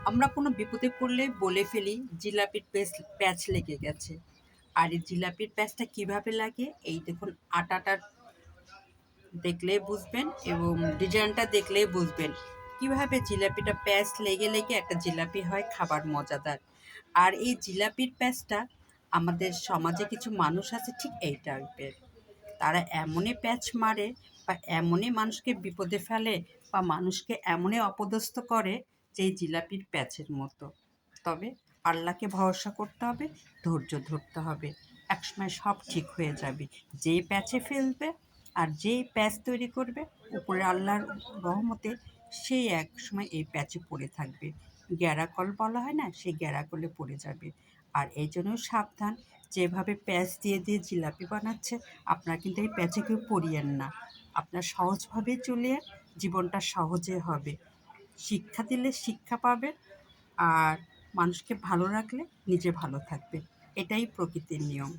আমরা কোনো বিপদে পড়লে বলে ফেলি জিলাপির প্যাঁচ লেগে গেছে। আর এই জিলাপির প্যাঁচটা কিভাবে লাগে এই দেখুন, আটাটা দেখলেই বুঝবেন এবং ডিজাইনটা দেখলেই বুঝবেন কিভাবে জিলাপিটা প্যাঁচ লেগে লেগে একটা জিলাপি হয় খাবার মজাদার। আর এই জিলাপির প্যাঁচটা আমাদের সমাজে কিছু মানুষ আছে ঠিক এই টাইপের। তারা এমনই প্যাঁচ মারে বা এমনই মানুষকে বিপদে ফেলে বা মানুষকে এমনই অপদস্থ করে যে এই জিলাপির প্যাঁচের মতো। তবে আল্লাহকে ভরসা করতে হবে, ধৈর্য ধরতে হবে। একসময় সব ঠিক হয়ে যাবে। যেই প্যাঁচে ফেলবে আর যেই প্যাঁচ তৈরি করবে, উপরে আল্লাহর রহমতে সেই একসময় এই প্যাঁচে পড়ে থাকবে। গ্যাড়াকল বলা হয় না, সেই গ্যাড়াকলে পড়ে যাবে। আর এই জন্য সাবধান, যেভাবে প্যাঁচ দিয়ে দিয়ে জিলাপি বানাচ্ছে, আপনারা কিন্তু এই প্যাঁচে কেউ পড়িয়েন না। আপনার সহজভাবে চলে জীবনটা সহজে হবে। শিক্ষা দিলে শিক্ষা পাবে, আর মানুষকে ভালো রাখলে নিজে ভালো থাকবে। এটাই প্রকৃতির নিয়ম।